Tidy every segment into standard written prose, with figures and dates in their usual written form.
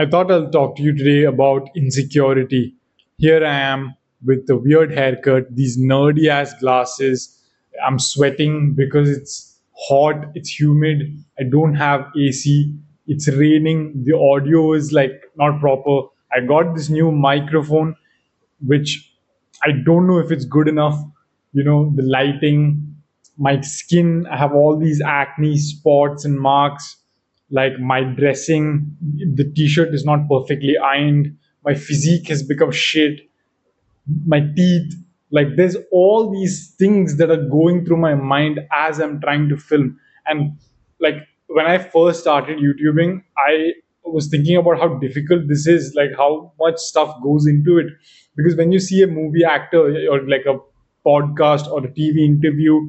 I thought I'll talk to you today about insecurity. Here I am with a weird haircut, these nerdy ass glasses. I'm sweating because it's hot, it's humid. I don't have AC. It's raining. The audio is like not proper. I got this new microphone which I don't know if it's good enough. The lighting, my skin, I have all these acne spots and marks. Like my dressing, the t shirt is not perfectly ironed. My physique has become shit. My teeth, like there's all these things that are going through my mind as I'm trying to film. And like when I first started YouTubing, I was thinking about how difficult this is, like how much stuff goes into it. Because when you see a movie actor or like a podcast or a TV interview,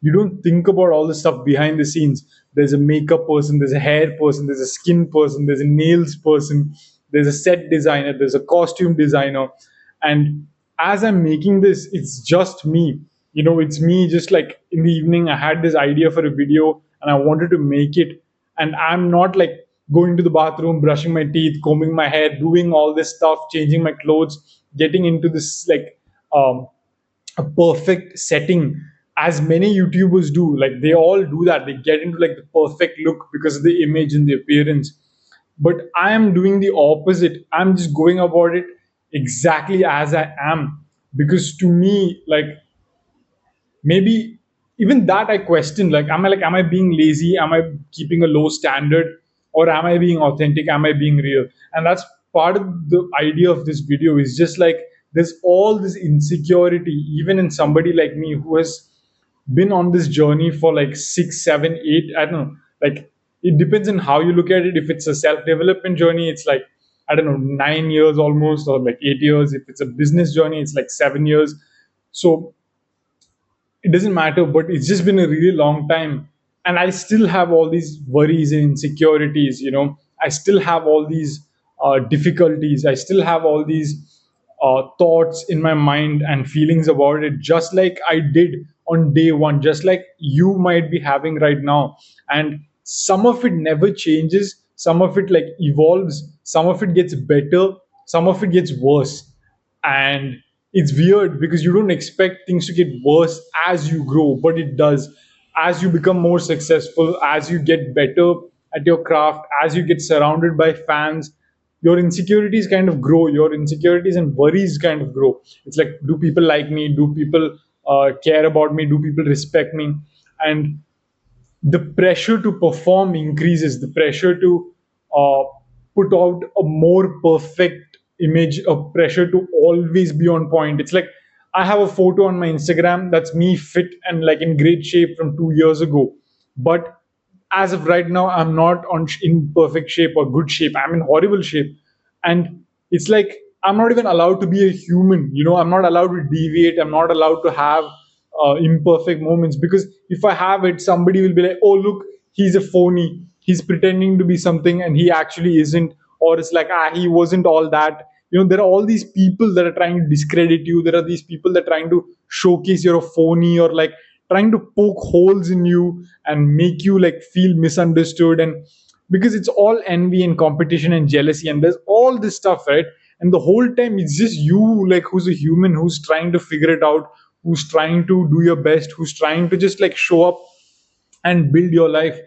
you don't think about all the stuff behind the scenes. There's a makeup person, there's a hair person, there's a skin person, there's a nails person, there's a set designer, there's a costume designer. And as I'm making this, it's just me. It's me. Just like in the evening, I had this idea for a video and I wanted to make it. And I'm not like going to the bathroom, brushing my teeth, combing my hair, doing all this stuff, changing my clothes, getting into this like a perfect setting as many YouTubers do. Like they all do that. They get into like the perfect look because of the image and the appearance. But I am doing the opposite. I'm just going about it exactly as I am. Because to me, like maybe even that I question, am I being lazy? Am I keeping a low standard? Or am I being authentic? Am I being real? And that's part of the idea of this video, is just like there's all this insecurity even in somebody like me who has been on this journey for like 6, 7, 8, I don't know, like it depends on how you look at it. If it's a self-development journey, it's like, I don't know, 9 years almost, or like 8 years. If it's a business journey, it's like 7 years. So it doesn't matter, but it's just been a really long time. And I still have all these worries and insecurities. I still have all these difficulties. I still have all these thoughts in my mind and feelings about it, just like I did on day one, just like you might be having right now. And some of it never changes, some of it like evolves, some of it gets better, some of it gets worse. And it's weird because you don't expect things to get worse as you grow, but it does. As you become more successful, as you get better at your craft, as you get surrounded by fans, your insecurities kind of grow, your insecurities and worries kind of grow. It's like, do people like me? Do people care about me? Do people respect me? And the pressure to perform increases, the pressure to uh, put out a more perfect image, a pressure to always be on point. It's like I have a photo on my Instagram that's me fit and like in great shape from 2 years ago, but as of right now I'm not in perfect shape or good shape. I'm in horrible shape. And it's like I'm not even allowed to be a human. I'm not allowed to deviate. I'm not allowed to have imperfect moments, because if I have it, somebody will be like, oh look, he's a phony, he's pretending to be something and he actually isn't. Or it's like, he wasn't all that. There are all these people that are trying to discredit you. There are these people that are trying to showcase you're a phony, or like trying to poke holes in you and make you like feel misunderstood. And because it's all envy and competition and jealousy and there's all this stuff, right? And the whole time it's just you, like, who's a human, who's trying to figure it out, who's trying to do your best, who's trying to just like show up and build your life.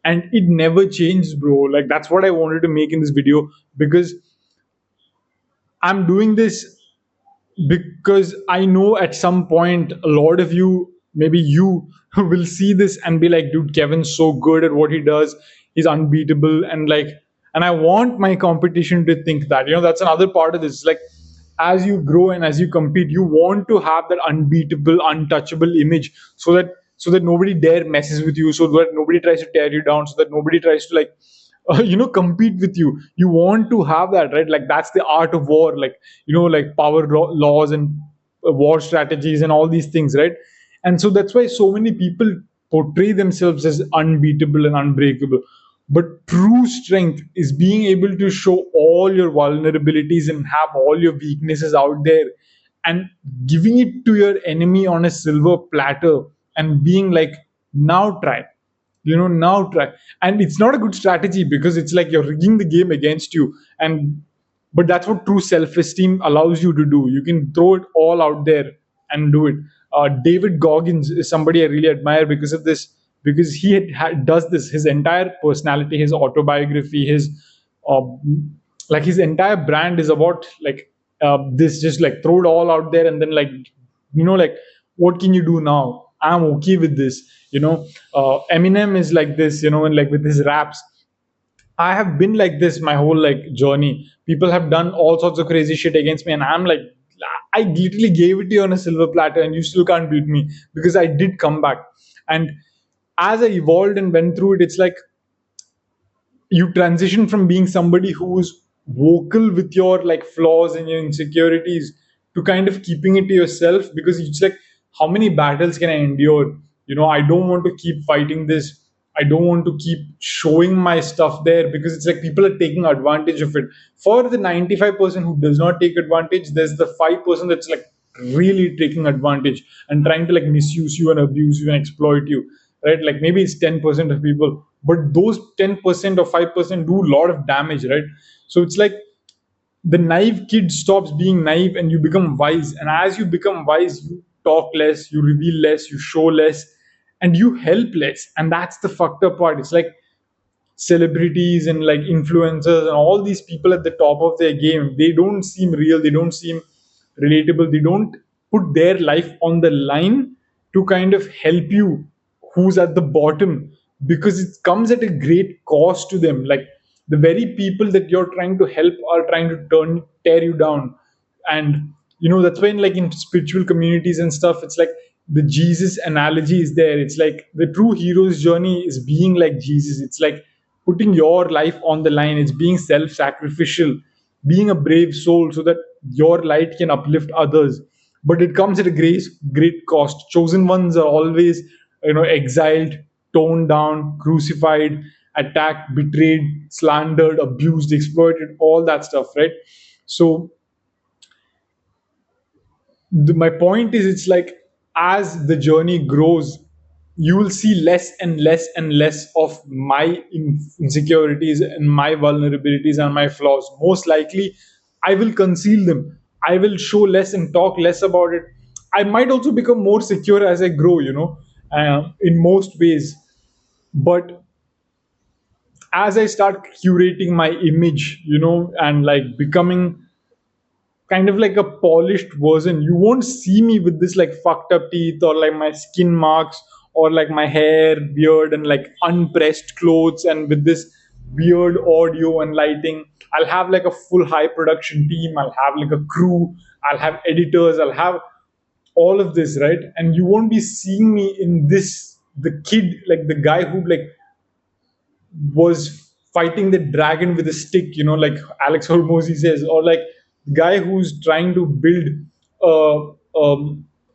And it never changes, bro. Like that's what I wanted to make in this video, because I'm doing this because I know at some point a lot of you, maybe you, will see this and be like, dude, Kevin's so good at what he does. He's unbeatable. And like, and I want my competition to think that, that's another part of this. Like, as you grow and as you compete, you want to have that unbeatable, untouchable image, so that nobody dare messes with you, so that nobody tries to tear you down, so that nobody tries to like compete with you. You want to have that, right? Like that's the art of war, like like power laws and war strategies and all these things, right? And so that's why so many people portray themselves as unbeatable and unbreakable. But true strength is being able to show all your vulnerabilities and have all your weaknesses out there, and giving it to your enemy on a silver platter and being like, now try. now try. And it's not a good strategy because it's like you're rigging the game against you. And but that's what true self-esteem allows you to do. You can throw it all out there and do it. David Goggins is somebody I really admire because of this, because he does this. His entire personality, his autobiography, his uh, like his entire brand is about like this, just like throw it all out there and then like like what can you do now? I'm okay with this. Eminem is like this, and like with his raps, I have been like this my whole like journey. People have done all sorts of crazy shit against me, and I'm like, I literally gave it to you on a silver platter, and you still can't beat me because I did come back. And as I evolved and went through it, it's like you transition from being somebody who's vocal with your like flaws and your insecurities to kind of keeping it to yourself, because it's like, how many battles can I endure? I don't want to keep fighting this. I don't want to keep showing my stuff there because it's like people are taking advantage of it. For the 95% who does not take advantage, there's the 5% that's like really taking advantage and trying to like misuse you and abuse you and exploit you, right? Like maybe it's 10% of people, but those 10% or 5% do a lot of damage, right? So it's like the naive kid stops being naive and you become wise. And as you become wise, you talk less, you reveal less, you show less, and you help less. And that's the fucked up part. It's like celebrities and like influencers and all these people at the top of their game, they don't seem real, they don't seem relatable, they don't put their life on the line to kind of help you who's at the bottom, because it comes at a great cost to them. Like the very people that you're trying to help are trying to tear you down. And that's when like in spiritual communities and stuff, it's like the Jesus analogy is there. It's like the true hero's journey is being like Jesus. It's like putting your life on the line. It's being self-sacrificial, being a brave soul so that your light can uplift others. But it comes at a great cost. Chosen ones are always exiled, toned down, crucified, attacked, betrayed, slandered, abused, exploited, all that stuff, right? So my point is, it's like as the journey grows, you will see less and less and less of my insecurities and my vulnerabilities and my flaws. Most likely I will conceal them. I will show less and talk less about it. I might also become more secure as I grow, in most ways. But as I start curating my image, and like becoming kind of like a polished version, you won't see me with this like fucked up teeth or like my skin marks or like my hair, beard, and like unpressed clothes and with this weird audio and lighting. I'll have like a full high production team. I'll have like a crew. I'll have editors. I'll have all of this, right? And you won't be seeing me in this, the kid, like the guy who like was fighting the dragon with a stick, like Alex Hormozy says, or like the guy who's trying to build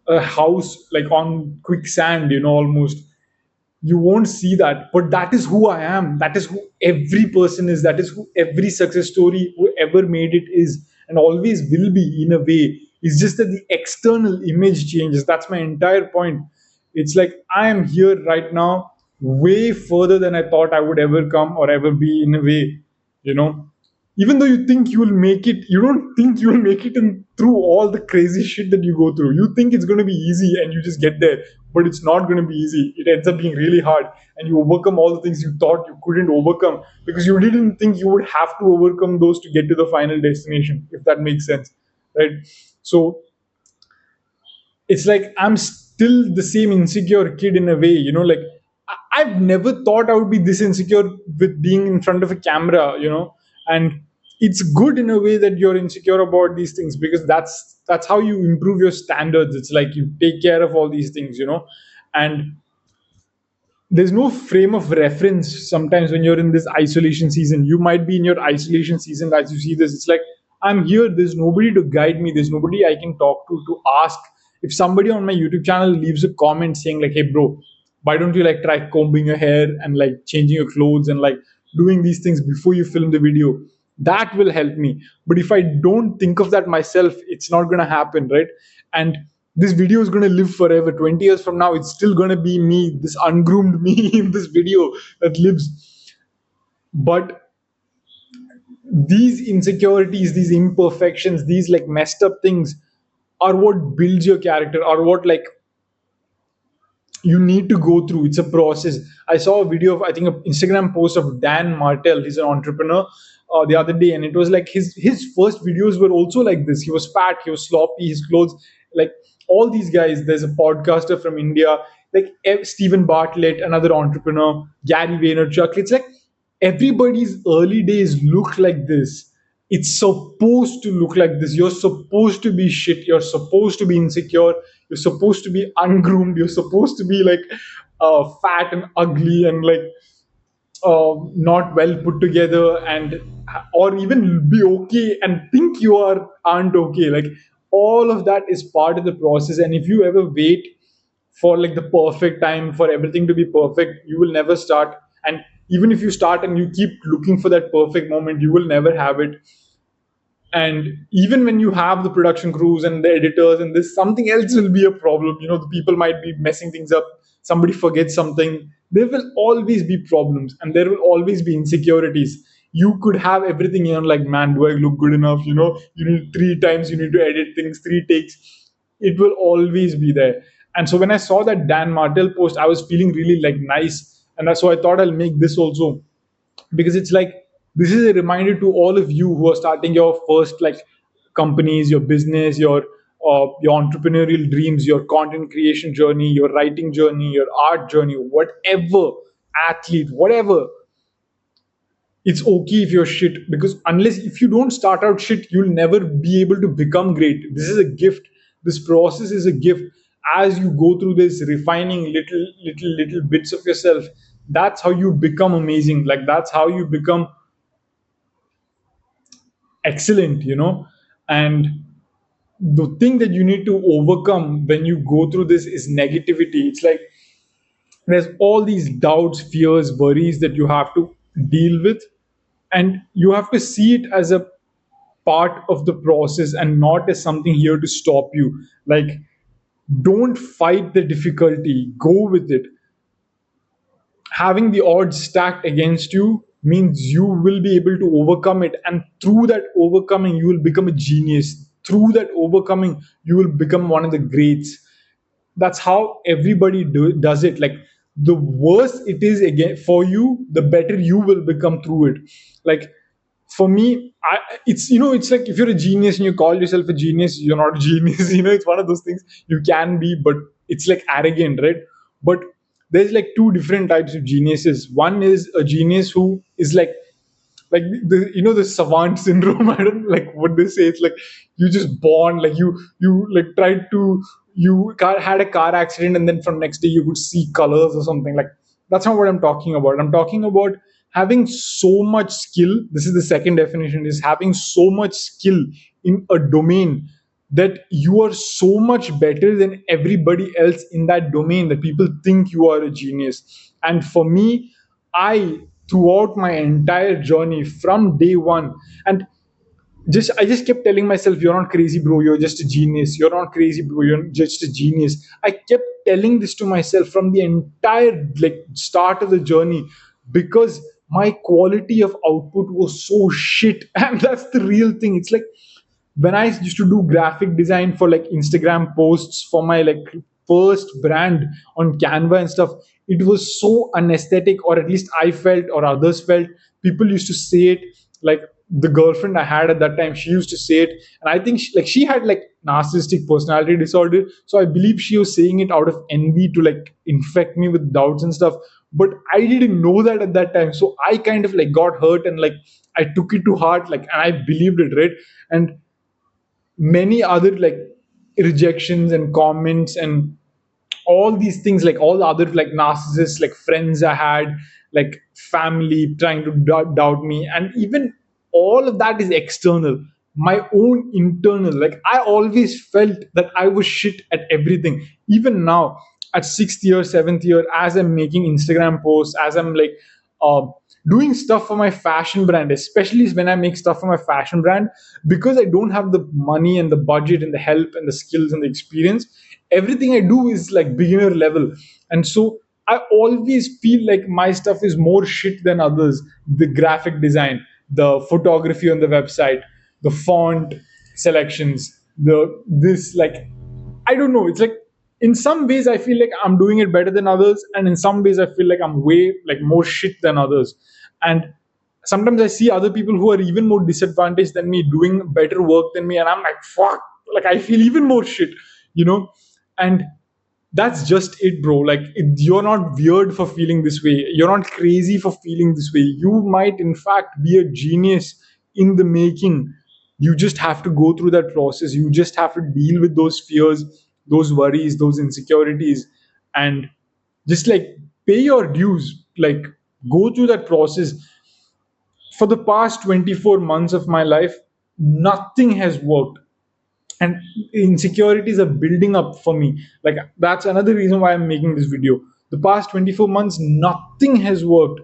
a house like on quicksand, almost. You won't see that, but that is who I am. That is who every person is. That is who every success story who ever made it is, and always will be in a way. It's just that the external image changes. That's my entire point. It's like I am here right now, way further than I thought I would ever come or ever be, in a way. You know, even though you think you will make it, you don't think you will make it in through all the crazy shit that you go through. You think it's going to be easy and you just get there, but it's not going to be easy. It ends up being really hard, and you overcome all the things you thought you couldn't overcome because you didn't think you would have to overcome those to get to the final destination, if that makes sense, right? So it's like I'm still the same insecure kid in a way, like I've never thought I would be this insecure with being in front of a camera, and it's good in a way that you're insecure about these things, because that's how you improve your standards. It's like you take care of all these things, and there's no frame of reference sometimes when you're in this isolation season. You might be in your isolation season as you see this. It's like I'm here, there's nobody to guide me, there's nobody I can talk to ask. If somebody on my YouTube channel leaves a comment saying like, hey bro, why don't you like try combing your hair and like changing your clothes and like doing these things before you film the video, that will help me. But if I don't think of that myself, it's not going to happen, right? And this video is going to live forever. 20 years from now, it's still going to be me, this ungroomed me in this video that lives. But these insecurities, these imperfections, these like messed up things are what builds your character, or what like you need to go through. It's a process. I saw a video of, I think, an Instagram post of Dan Martell. He's an entrepreneur, the other day, and it was like his first videos were also like this. He was fat, he was sloppy, his clothes, like all these guys. There's a podcaster from India, like Stephen Bartlett, another entrepreneur, Gary Vaynerchuk. It's like everybody's early days look like this. It's supposed to look like this. You're supposed to be shit. You're supposed to be insecure. You're supposed to be ungroomed. You're supposed to be like fat and ugly and like not well put together, and or even be okay and think you aren't okay. Like all of that is part of the process. And if you ever wait for like the perfect time for everything to be perfect, you will never start. And even if you start and you keep looking for that perfect moment, you will never have it. And even when you have the production crews and the editors and this, something else will be a problem. The people might be messing things up, somebody forgets something. There will always be problems, and there will always be insecurities. You could have everything in, like, man, do I look good enough? You need 3 times, you need to edit things, 3 takes. It will always be there. And so when I saw that Dan Martell post, I was feeling really like nice, and that's why I thought I'll make this also, because it's like this is a reminder to all of you who are starting your first like companies, your business, your entrepreneurial dreams, your content creation journey, your writing journey, your art journey, whatever, athlete, whatever. It's okay if you're shit, because unless if you don't start out shit, you'll never be able to become great. This is a gift. This process is a gift. As you go through this refining little bits of yourself, that's how you become amazing. Like that's how you become excellent. And the thing that you need to overcome when you go through this is negativity. It's like there's all these doubts, fears, worries that you have to deal with, and you have to see it as a part of the process and not as something here to stop you. Like, don't fight the difficulty, go with it. Having the odds stacked against you means you will be able to overcome it, and through that overcoming you will become a genius. Through that overcoming you will become one of the greats. That's how everybody does it. Like, the worse it is again for you, the better you will become through it. Like, for me, it's like if you're a genius and you call yourself a genius, you're not a genius. It's one of those things. You can be, but it's like arrogant, right? But there's like two different types of geniuses. One is a genius who is like the savant syndrome. I don't like what they say. It's like you just born like you like tried to had a car accident, and then from next day you could see colors or something. Like, that's not what I'm talking about. I'm talking about having so much skill. This is the second definition, is having so much skill in a domain that you are so much better than everybody else in that domain that people think you are a genius. And for me, I throughout my entire journey from day one, and I just kept telling myself, you're not crazy, bro, you're just a genius. You're not crazy, bro, you're just a genius. I kept telling this to myself from the entire like start of the journey, because my quality of output was so shit. And that's the real thing. It's like when I used to do graphic design for like Instagram posts for my like first brand on Canva and stuff, it was so unesthetic, or at least I felt, or others felt. People used to say it, like the girlfriend I had at that time, she used to say it, and I think she had like narcissistic personality disorder. So I believe she was saying it out of envy to like infect me with doubts and stuff. But I didn't know that at that time, so I kind of like got hurt, and like I took it to heart, like, and I believed it, right? And many other like rejections and comments and all these things, like all the other like narcissists, like friends I had, like family trying to doubt me, and even all of that is external. My own internal, like I always felt that I was shit at everything. Even now, at 6th year, 7th year, as I'm making Instagram posts, as I'm like uh, doing stuff for my fashion brand, especially when I make stuff for my fashion brand, because I don't have the money and the budget and the help and the skills and the experience. everything I do is like beginner level. And so I always feel like my stuff is more shit than others. The graphic design, the photography on the website, the font selections, the this like I don't know. It's like in some ways I feel like I'm doing it better than others, and in some ways I feel like I'm way like more shit than others. And sometimes I see other people who are even more disadvantaged than me doing better work than me, and I'm like, fuck, like I feel even more shit, you know? And that's just it, bro. Like you're not weird for feeling this way. You're not crazy for feeling this way. You might, in fact, be a genius in the making. You just have to go through that process. You just have to deal with those fears, those worries, those insecurities, and just like pay your dues. Like go through that process. For the past 24 months of my life, nothing has worked, and insecurities are building up for me. Like that's another reason why I'm making this video. The past 24 months nothing has worked,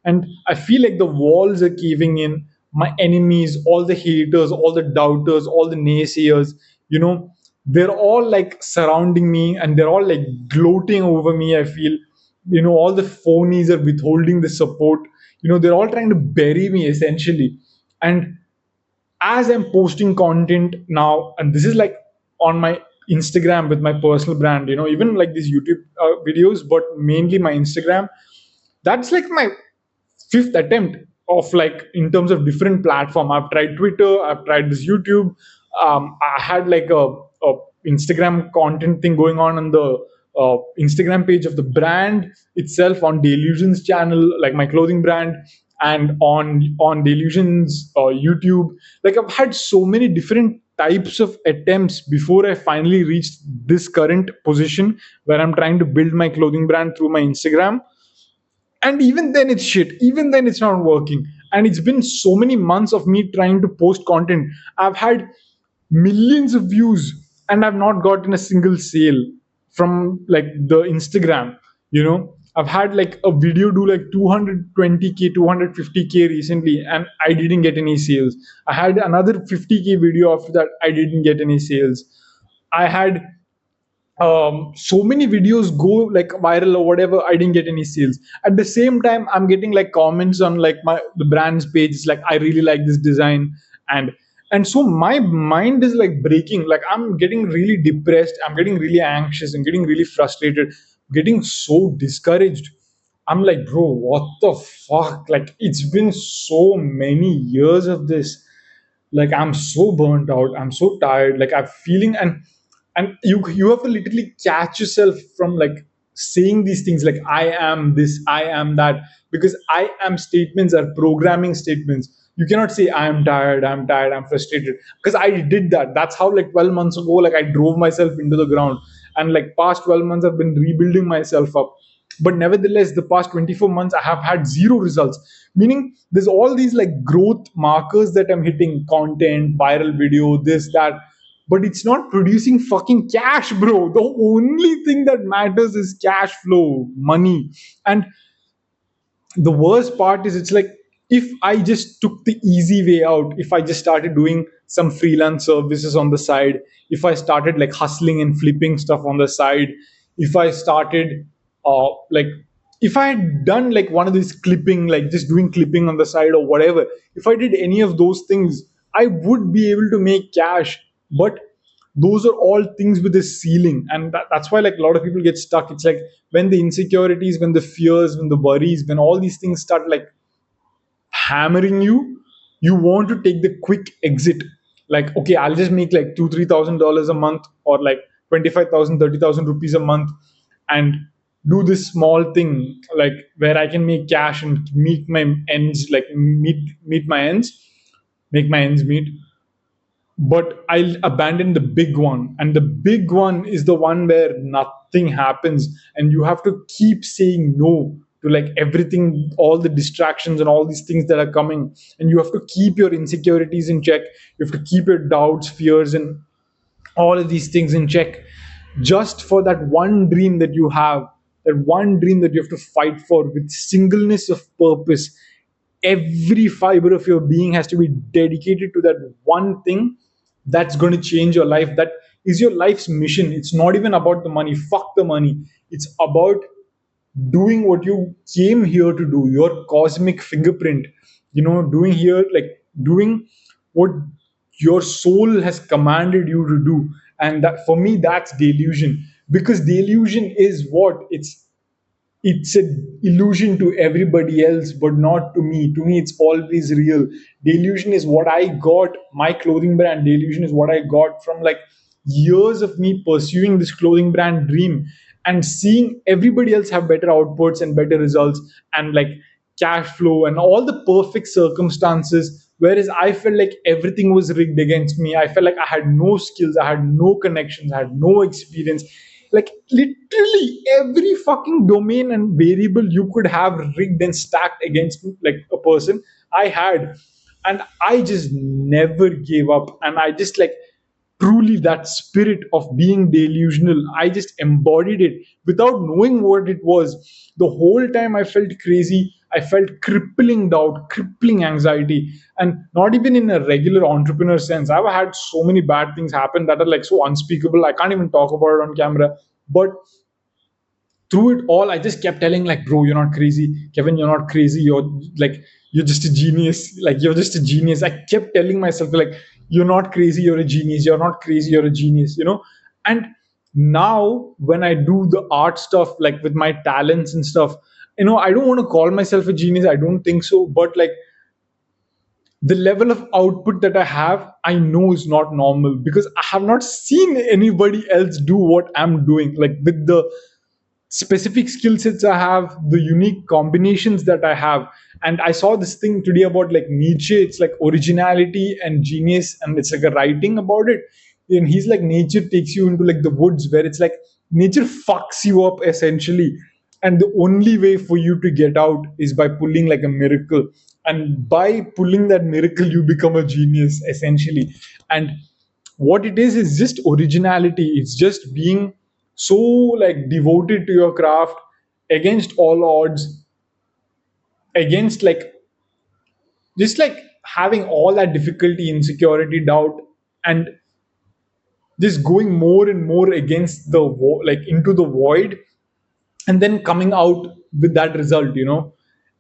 and I feel like the walls are caving in. My enemies, all the haters, all the doubters, all the naysayers, you know, they're all like surrounding me, and they're all like gloating over me. I feel, you know, all the phonies are withholding the support. You know, they're all trying to bury me essentially. And as I'm posting content now, and this is like on my Instagram with my personal brand, you know, even like these YouTube videos, but mainly my Instagram, that's like my fifth attempt of like in terms of different platform. I've tried Twitter, I've tried this YouTube. I had like a Instagram content thing going on the Instagram page of the brand itself, on Delusions channel, like my clothing brand, and on Delusions YouTube. Like I've had so many different types of attempts before I finally reached this current position where I'm trying to build my clothing brand through my Instagram. And even then it's shit, even then it's not working. And it's been so many months of me trying to post content. I've had millions of views, and I've not gotten a single sale from like the Instagram. You know, I've had like a video do like 220K, 250K recently, and I didn't get any sales. I had another 50K video after that, I didn't get any sales. I had so many videos go like viral or whatever, I didn't get any sales. At the same time, I'm getting like comments on like my the brand's page. It's like, I really like this design. And so my mind is like breaking. Like I'm getting really depressed, I'm getting really anxious, and getting really frustrated, getting so discouraged. I'm like, bro, what the fuck? Like it's been so many years of this. Like I'm so burnt out, I'm so tired, like I'm feeling. And you have to literally catch yourself from like saying these things like I am this, I am that, because I am statements are programming statements. You cannot say I am tired, I'm tired, I'm frustrated, because I did that. That's how like 12 months ago, like I drove myself into the ground. And like past 12 months I've been rebuilding myself up. But nevertheless, the past 24 months I have had zero results. Meaning there's all these like growth markers that I'm hitting: content, viral video, this, that, but it's not producing fucking cash, bro. The only thing that matters is cash flow, money. And the worst part is, it's like, if I just took the easy way out, if I just started doing some freelance services on the side, if I started like hustling and flipping stuff on the side, if I started like if I had done like one of these clipping, like just doing clipping on the side or whatever, if I did any of those things, I would be able to make cash. But those are all things with a ceiling, and that's why like a lot of people get stuck. It's like when the insecurities, when the fears, when the worries, when all these things start like hammering you, you want to take the quick exit. Like, okay, I'll just make like $2,000-3,000 a month, or like 25,000, 30,000 rupees a month, and do this small thing like where I can make cash and meet my ends, like meet my ends, make my ends meet. But I'll abandon the big one. And the big one is the one where nothing happens, and you have to keep saying no to like everything, all the distractions and all these things that are coming. And you have to keep your insecurities in check. You have to keep your doubts, fears, and all of these things in check, just for that one dream that you have, that one dream that you have to fight for with singleness of purpose. Every fiber of your being has to be dedicated to that one thing that's going to change your life, that is your life's mission. It's not even about the money. Fuck the money. It's about doing what you came here to do, your cosmic fingerprint, doing here, like doing what your soul has commanded you to do. And that, for me, that's delusion. Because delusion is what it's an illusion to everybody else, but not to me. To me, it's always real. Delusion is what I got. My clothing brand Delusion is what I got from like years of me pursuing this clothing brand dream and seeing everybody else have better outputs and better results and like cash flow and all the perfect circumstances, whereas I felt like everything was rigged against me. I felt like I had no skills, I had no connections, I had no experience. Like literally every fucking domain and variable you could have rigged and stacked against me, like a person I had. And I just never gave up, and I just like truly that spirit of being delusional, I just embodied it without knowing what it was. The whole time I felt crazy, I felt crippling doubt, crippling anxiety. And not even in a regular entrepreneur sense. I've had so many bad things happen that are like so unspeakable, I can't even talk about it on camera. But through it all, I just kept telling, like, bro, you're not crazy. Kevin, you're not crazy. You're just a genius. Like, you're just a genius. I kept telling myself, like, you're not crazy, you're a genius. You're not crazy, you're a genius. And now when I do the art stuff, like with my talents and stuff, I don't want to call myself a genius. I don't think so. But like the level of output that I have, I know is not normal because I have not seen anybody else do what I'm doing. Like with the specific skill sets I have, the unique combinations that I have. And I saw this thing today about like Nietzsche. It's like originality and genius, and it's like a writing about it. And he's like, nature takes you into like the woods where it's like nature fucks you up essentially. And the only way for you to get out is by pulling like a miracle. And by pulling that miracle, you become a genius essentially. And what it is just originality. It's just being so like devoted to your craft against all odds, against like just like having all that difficulty, insecurity, doubt, and just going more and more against the like into the void, and then coming out with that result.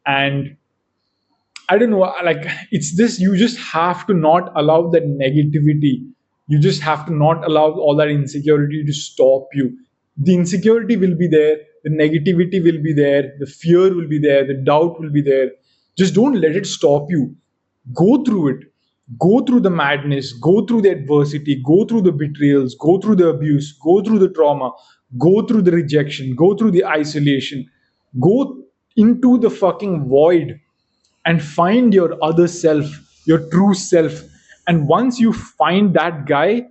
And I don't know, like it's this, you just have to not allow that negativity. You just have to not allow all that insecurity to stop you. The insecurity will be there, the negativity will be there, the fear will be there, the doubt will be there. Just don't let it stop you. Go through it. Go through the madness, go through the adversity, go through the betrayals, go through the abuse, go through the trauma, go through the rejection, go through the isolation, go into the fucking void and find your other self, your true self. And once you find that guy,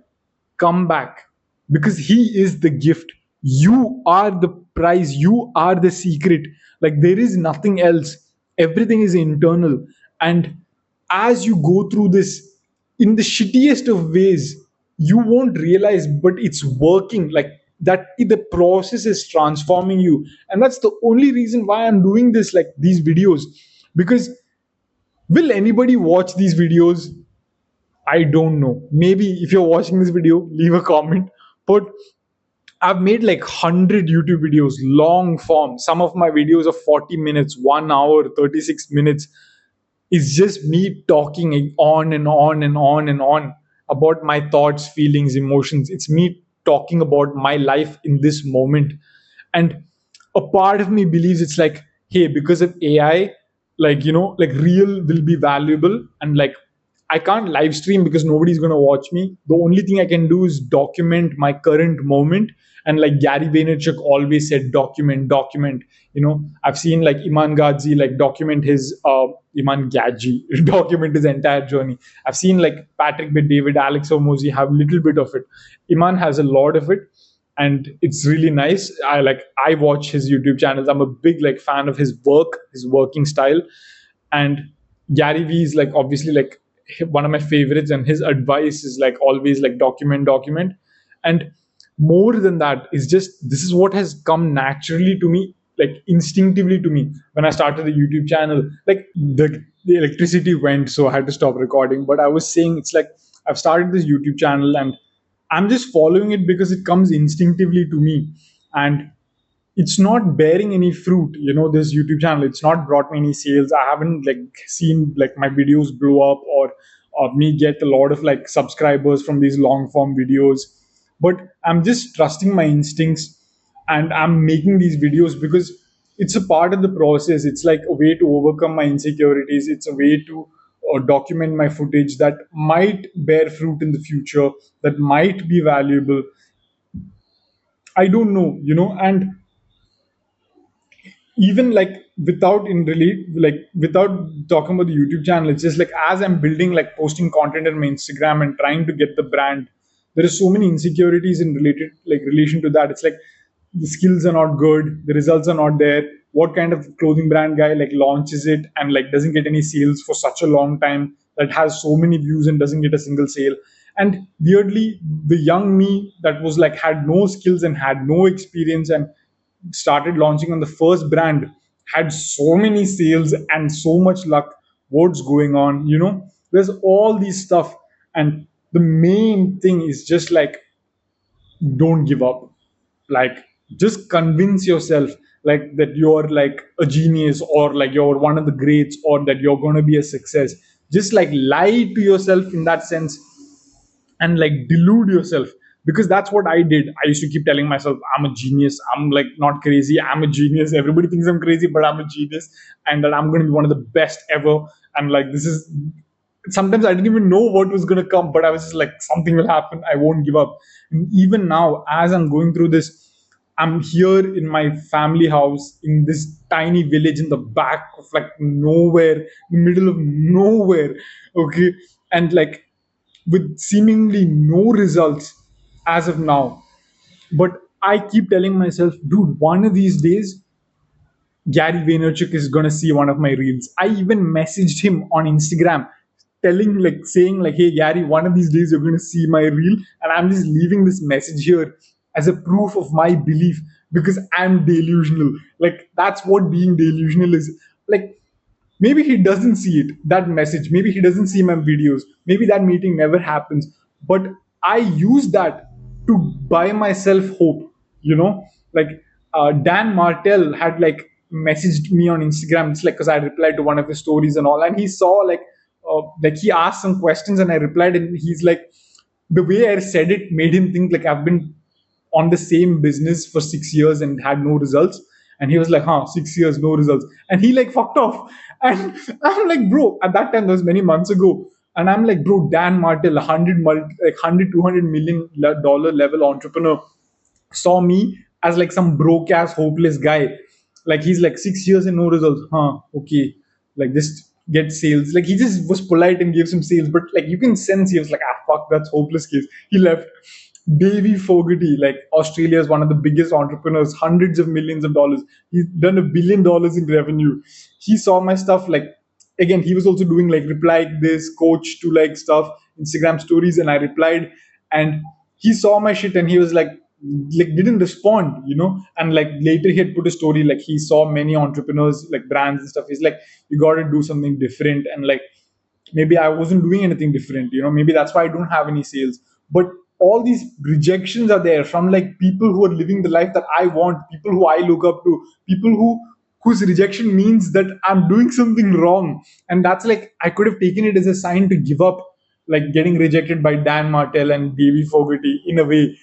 come back, because he is the gift. You are the prize, you are the secret. Like there is nothing else. Everything is internal. And as you go through this in the shittiest of ways, you won't realize, but it's working. Like that, the process is transforming you. And that's the only reason why I'm doing this, like these videos. Because will anybody watch these videos? I don't know. Maybe if you're watching this video, leave a comment. But I've made like 100 YouTube videos, long form. Some of my videos are 40 minutes, 1 hour, 36 minutes. It's just me talking on and on and on and on about my thoughts, feelings, emotions. It's me talking about my life in this moment. And a part of me believes it's like, hey, because of AI, like, like real will be valuable. And like, I can't live stream because nobody's going to watch me. The only thing I can do is document my current moment. And like Gary Vaynerchuk always said, document, document. I've seen like Iman Gadzi like document his Iman Gadji document his entire journey. I've seen like Patrick Bet David, Alex Hormozy have little bit of it. Iman has a lot of it, and it's really nice. I watch his YouTube channels. I'm a big like fan of his work, his working style. And Gary Vee is like obviously like one of my favorites, and his advice is like always like document, document. And more than that is just, this is what has come naturally to me, like instinctively to me when I started the YouTube channel. Like the electricity went, so I had to stop recording. But I was saying, it's like I've started this YouTube channel, and I'm just following it because it comes instinctively to me. And it's not bearing any fruit. This YouTube channel, it's not brought me any sales. I haven't like seen like my videos blow up, or me get a lot of like subscribers from these long form videos. But I'm just trusting my instincts, and I'm making these videos because it's a part of the process. It's like a way to overcome my insecurities. It's a way to document my footage that might bear fruit in the future, that might be valuable. I don't know, and even like without in really like without talking about the YouTube channel, it's just like as I'm building, like posting content on my Instagram and trying to get the brand, there is so many insecurities in related like relation to that. It's like the skills are not good, the results are not there. What kind of clothing brand guy like launches it and like doesn't get any sales for such a long time, that has so many views and doesn't get a single sale? And weirdly, the young me that was like had no skills and had no experience and started launching on the first brand had so many sales and so much luck. What's going on? There's all these stuff. And the main thing is just like, don't give up. Like, just convince yourself like that you're like a genius, or like you're one of the greats, or that you're going to be a success. Just like lie to yourself in that sense, and like delude yourself, because that's what I did. I used to keep telling myself, I'm a genius, I'm like not crazy, I'm a genius, everybody thinks I'm crazy, but I'm a genius, and that I'm going to be one of the best ever. And like, this is, sometimes I didn't even know what was going to come, but I was just like, something will happen, I won't give up. And even now, as I'm going through this, I'm here in my family house in this tiny village in the back of like nowhere, the middle of nowhere. Okay. And like, with seemingly no results as of now. But I keep telling myself, dude, one of these days, Gary Vaynerchuk is gonna see one of my reels. I even messaged him on Instagram, telling like saying like, hey Gary, one of these days you're gonna see my reel, and I'm just leaving this message here as a proof of my belief, because I'm delusional. Like, that's what being delusional is. Like, maybe he doesn't see it, that message, maybe he doesn't see my videos, maybe that meeting never happens, but I use that to buy myself hope. Like, Dan Martell had like messaged me on Instagram. It's like, because I replied to one of his stories and all, and he saw like he asked some questions and I replied, and he's like, the way I said it made him think like I've been on the same business for 6 years and had no results. And he was like, huh, 6 years, no results. And he like fucked off. And I'm like, bro, at that time, that was many months ago. And I'm like, bro, Dan Martell, 100, 200 million dollar level entrepreneur, saw me as like some broke ass hopeless guy. Like, he's like, 6 years and no results, huh? Okay, like, just get sales. Like, he just was polite and gave some sales, but like you can sense he was like, ah, fuck, that's hopeless case. He left. Davey Fogarty, like Australia is one of the biggest entrepreneurs, hundreds of millions of dollars. He's done $1 billion in revenue. He saw my stuff. Like, again, he was also doing like reply this coach to like stuff, Instagram stories, and I replied, and he saw my shit and he was like didn't respond, and like later he had put a story like he saw many entrepreneurs like brands and stuff. He's like, you got to do something different, and like maybe I wasn't doing anything different, maybe that's why I don't have any sales. But all these rejections are there from like people who are living the life that I want, people who I look up to, people whose rejection means that I'm doing something wrong. And that's like, I could have taken it as a sign to give up, like getting rejected by Dan Martell and Davey Fogarty in a way,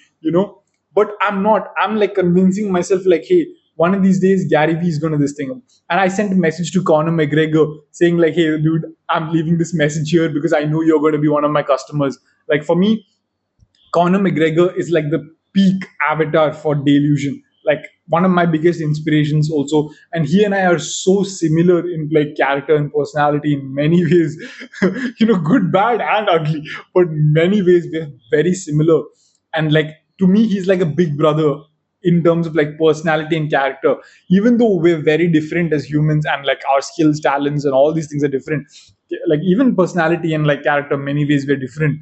but I'm not. I'm like convincing myself like, hey, one of these days Gary Vee is gonna this thing. And I sent a message to Conor McGregor saying like, hey dude, I'm leaving this message here because I know you're gonna be one of my customers. Like, for me, Conor McGregor is like the peak avatar for delusion. Like, one of my biggest inspirations also, and he and I are so similar in like character and personality in many ways. Good, bad, and ugly, but many ways we're very similar. And like, to me, he's like a big brother in terms of like personality and character. Even though we're very different as humans, and like our skills, talents, and all these things are different. Like, even personality and like character, many ways we're different,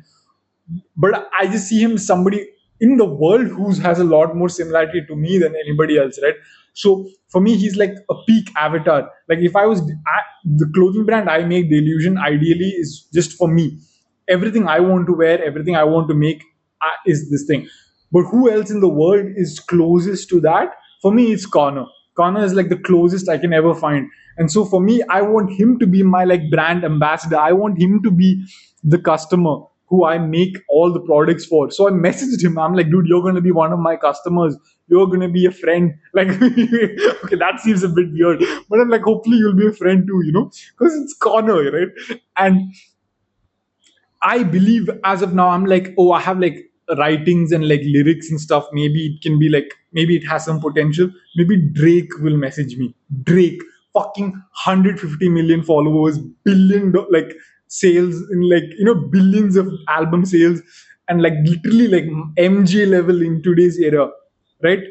but I just see him somebody in the world who has a lot more similarity to me than anybody else, right? So for me, he's like a peak avatar. Like, if the clothing brand I make, Delusion, ideally is just for me. Everything I want to wear, everything I want to make, is this thing. But who else in the world is closest to that? For me, it's Connor. Connor is like the closest I can ever find. And so for me, I want him to be my like brand ambassador. I want him to be the customer who I make all the products for. So I messaged him. I'm like, dude, you're going to be one of my customers. You're going to be a friend. Like, okay, that seems a bit weird. But I'm like, hopefully you'll be a friend too, because it's Connor, right? And I believe as of now, I'm like, oh, I have like writings and like lyrics and stuff. Maybe it can be like, maybe it has some potential. Maybe Drake will message me. Drake, fucking 150 million followers, like sales in like, billions of album sales, and like literally like MJ level in today's era, right?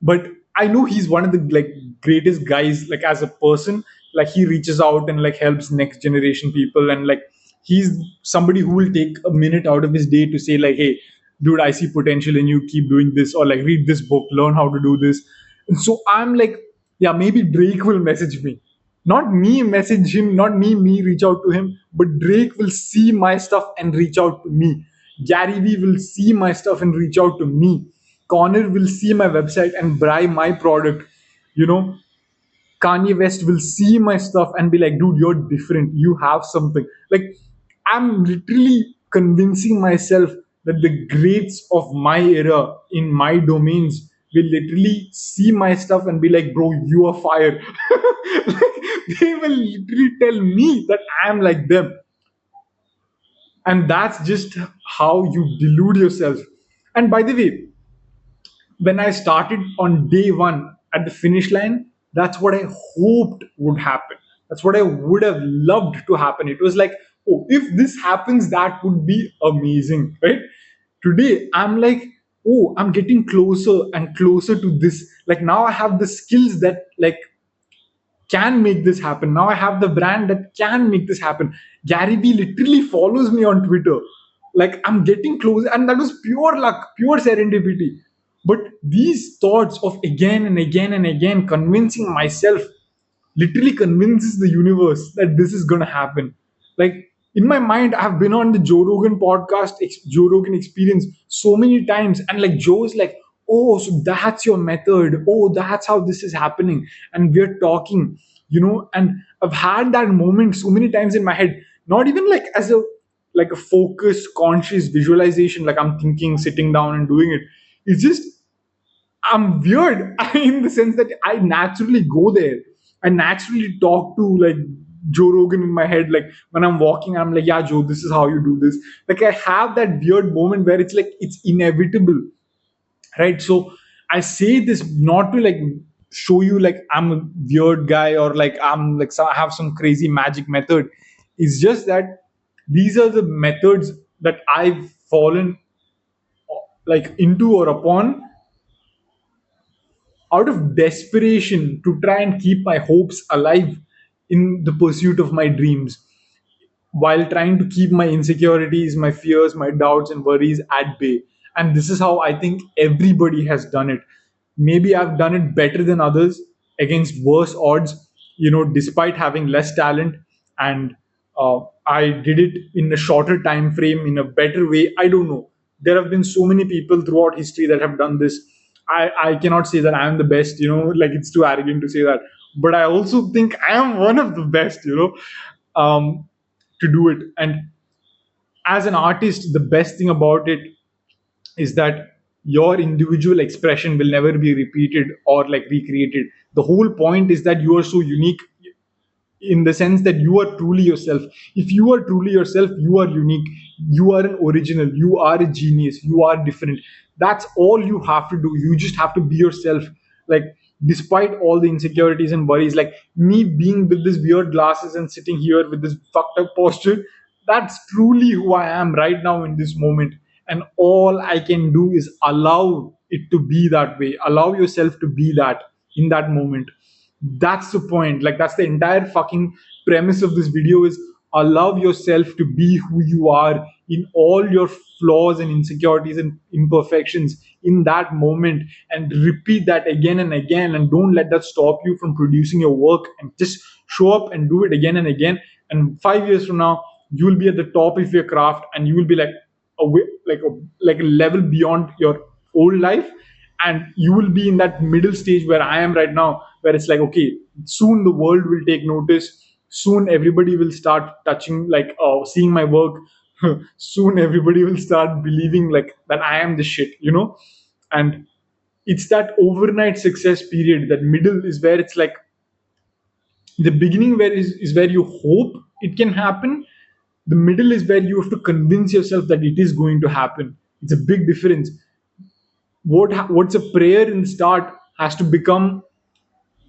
But I know he's one of the like greatest guys, like as a person. Like he reaches out and like helps next generation people, and like he's somebody who will take a minute out of his day to say like, hey dude, I see potential in you, keep doing this, or like read this book, learn how to do this. And so I'm like, yeah, maybe Drake will message me, not me message him, not me reach out to him, but Drake will see my stuff and reach out to me. Gary Vee will see my stuff and reach out to me. Connor will see my website and buy my product. You know, Kanye West will see my stuff and be like, dude, you're different. You have something. Like, I'm literally convincing myself that the greats of my era in my domains will literally see my stuff and be like, bro, you are fire. Like, they will literally tell me that I'm like them. And that's just how you delude yourself. And by the way, when I started on day one at the finish line, that's what I hoped would happen. That's what I would have loved to happen. It was like, oh, if this happens, that would be amazing, right? Today, I'm like, oh, I'm getting closer and closer to this. Like now I have the skills that like can make this happen. Now I have the brand that can make this happen. Gary Vee literally follows me on Twitter. Like I'm getting close, and that was pure luck, pure serendipity. But these thoughts of again and again and again convincing myself literally convinces the universe that this is going to happen. Like in my mind, I've been on the Joe Rogan podcast, Joe Rogan experience so many times. And like Joe's like, oh, so that's your method. Oh, that's how this is happening. And we're talking, and I've had that moment so many times in my head, not even like as a focused, conscious visualization, like I'm thinking, sitting down and doing it. It's just I'm weird in the sense that I naturally go there. I naturally talk to like Joe Rogan in my head. Like when I'm walking, I'm like, yeah, Joe, this is how you do this. Like I have that weird moment where it's like it's inevitable, right? So I say this not to like show you like I'm a weird guy or like I'm like I have some crazy magic method. It's just that these are the methods that I've fallen like into or upon out of desperation to try and keep my hopes alive in the pursuit of my dreams, while trying to keep my insecurities, my fears, my doubts, and worries at bay. And this is how I think everybody has done it. Maybe I've done it better than others against worse odds, despite having less talent. And I did it in a shorter time frame, in a better way. I don't know. There have been so many people throughout history that have done this. I cannot say that I'm the best, like it's too arrogant to say that. But I also think I am one of the best, to do it. And as an artist, the best thing about it is that your individual expression will never be repeated or like recreated. The whole point is that you are so unique in the sense that you are truly yourself. If you are truly yourself, you are unique, you are an original, you are a genius, you are different. That's all you have to do. You just have to be yourself. Like despite all the insecurities and worries, like me being with this weird glasses and sitting here with this fucked up posture, that's truly who I am right now in this moment. And all I can do is allow it to be that way. Allow yourself to be that in that moment. That's the point. Like that's the entire fucking premise of this video is allow yourself to be who you are in all your flaws and insecurities and imperfections in that moment, and repeat that again and again, and don't let that stop you from producing your work, and just show up and do it again and again. And 5 years from now you will be at the top of your craft and you will be like, like a level beyond your old life, and you will be in that middle stage where I am right now, where it's like, okay, soon the world will take notice, soon everybody will start touching, like seeing my work. Soon everybody will start believing like that I am the shit, and it's that overnight success period. That middle is where it's like the beginning where is where you hope it can happen. The middle is where you have to convince yourself that it is going to happen. It's a big difference. What's a prayer in the start has to become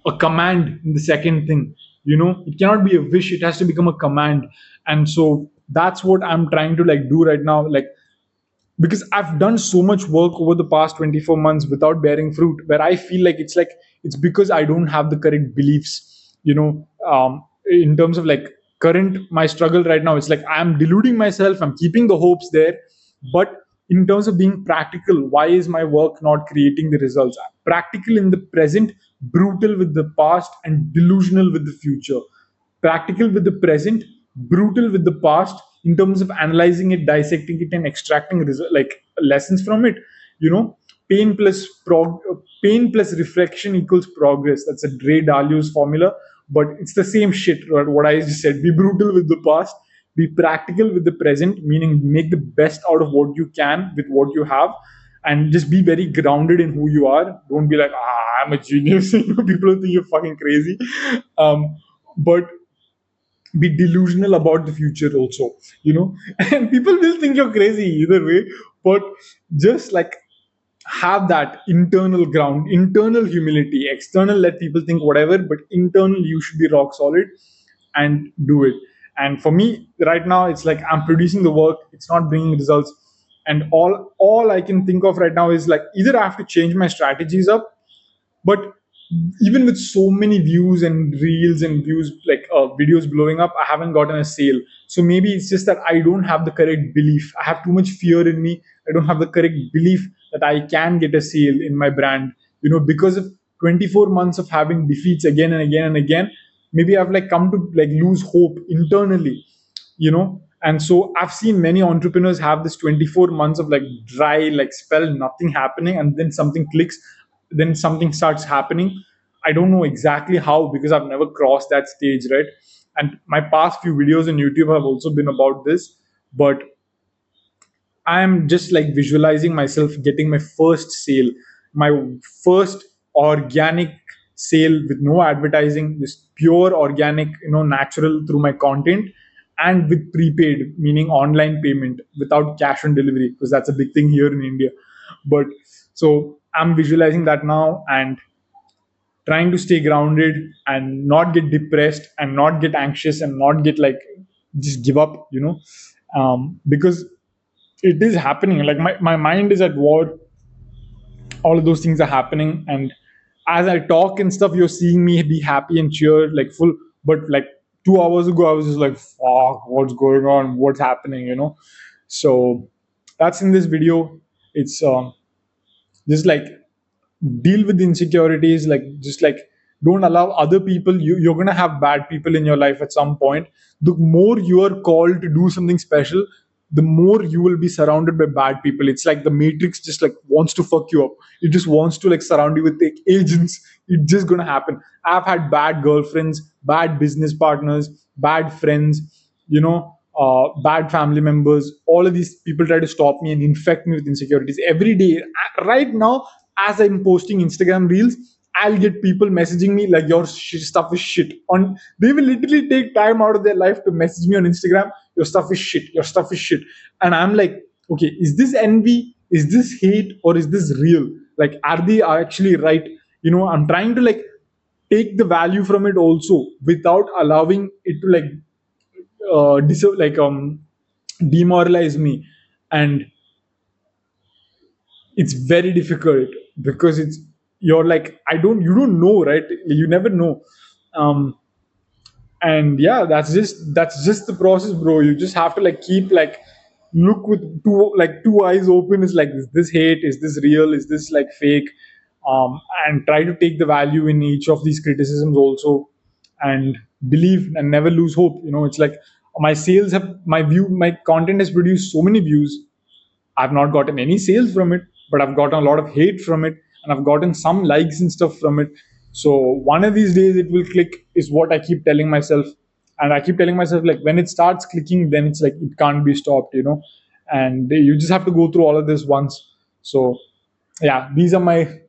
a command in the second thing. It cannot be a wish, it has to become a command. And so that's what I'm trying to like do right now, like, because I've done so much work over the past 24 months without bearing fruit, where I feel like it's because I don't have the correct beliefs. In terms of like current my struggle right now, it's like I'm deluding myself, I'm keeping the hopes there, but in terms of being practical, why is my work not creating the results? Practical in the present, brutal with the past, and delusional with the future. Practical with the present, brutal with the past, in terms of analyzing it, dissecting it, and extracting like lessons from it. You know, pain plus pain plus reflection equals progress. That's a Ray Dalio's formula, but it's the same shit. Right? What I just said: be brutal with the past, be practical with the present, meaning make the best out of what you can with what you have, and just be very grounded in who you are. Don't be like, I'm a genius. People will think you're fucking crazy. But be delusional about the future also, and people will think you're crazy either way. But just like have that internal ground, internal humility. External, let people think whatever, but internal, you should be rock solid and do it. And for me right now, it's like I'm producing the work, it's not bringing results, and all I can think of right now is like either I have to change my strategies up. But even with so many views and reels and views, like videos blowing up, I haven't gotten a sale. So maybe it's just that I don't have the correct belief, I have too much fear in me. I don't have the correct belief that I can get a sale in my brand, because of 24 months of having defeats again and again and again. Maybe I've like come to like lose hope internally. And so I've seen many entrepreneurs have this 24 months of like dry like spell, nothing happening, and then something clicks, then something starts happening. I don't know exactly how, because I've never crossed that stage, right? And my past few videos on YouTube have also been about this. But I'm just like visualizing myself getting my first sale, my first organic sale with no advertising, just pure organic, natural through my content, and with prepaid, meaning online payment without cash on delivery, because that's a big thing here in India. But so I'm visualizing that now, and trying to stay grounded and not get depressed and not get anxious and not get like just give up, because it is happening. Like my mind is at war, all of those things are happening, and as I talk and stuff, you're seeing me be happy and cheer like full. But like 2 hours ago, I was just like, fuck, what's going on, what's happening, so that's in this video. It's just like deal with insecurities, like just like don't allow other people. You're going to have bad people in your life at some point. The more you are called to do something special, the more you will be surrounded by bad people. It's like the matrix just like wants to fuck you up. It just wants to like surround you with like agents. It's just going to happen. I've had bad girlfriends, bad business partners, bad friends, bad family members. All of these people try to stop me and infect me with insecurities every day. Right now, as I'm posting Instagram reels, I'll get people messaging me like your stuff is shit. On they will literally take time out of their life to message me on Instagram. Your stuff is shit. Your stuff is shit. And I'm like, okay, is this envy? Is this hate? Or is this real? Like, are they actually right? I'm trying to like take the value from it also without allowing it to like demoralize me. And it's very difficult because it's you're like you don't know, right? You never know. um and yeah, that's just the process, bro. You just have to like keep like look with two eyes open. Is like, is this hate, is this real, is this like fake? And try to take the value in each of these criticisms also, and believe and never lose hope. It's like my content has produced so many views, I've not gotten any sales from it, but I've gotten a lot of hate from it, and I've gotten some likes and stuff from it. So one of these days it will click, is what I keep telling myself. And I keep telling myself, like, when it starts clicking, then it's like it can't be stopped. And you just have to go through all of this once. So yeah, these are my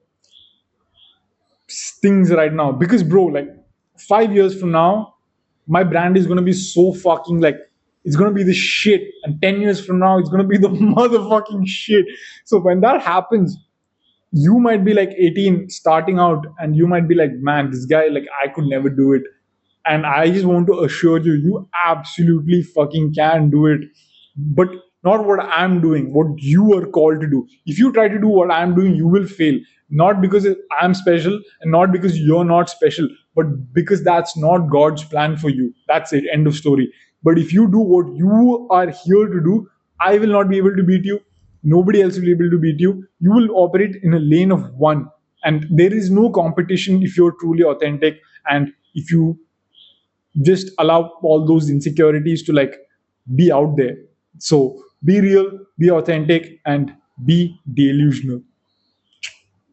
things right now. Because bro, like, 5 years from now, my brand is going to be so fucking, like, it's going to be the shit. And 10 years from now, it's going to be the motherfucking shit. So when that happens, you might be like 18 starting out, and you might be like, man, this guy, like, I could never do it. And I just want to assure you, you absolutely fucking can do it. But not what I'm doing, what you are called to do. If you try to do what I'm doing, you will fail. Not because I'm special, and not because you're not special, but because that's not God's plan for you. That's it, end of story. But if you do what you are here to do, I will not be able to beat you. Nobody else will be able to beat you. You will operate in a lane of one. And there is no competition if you're truly authentic, and if you just allow all those insecurities to, like, be out there. So be real, be authentic, and be delusional.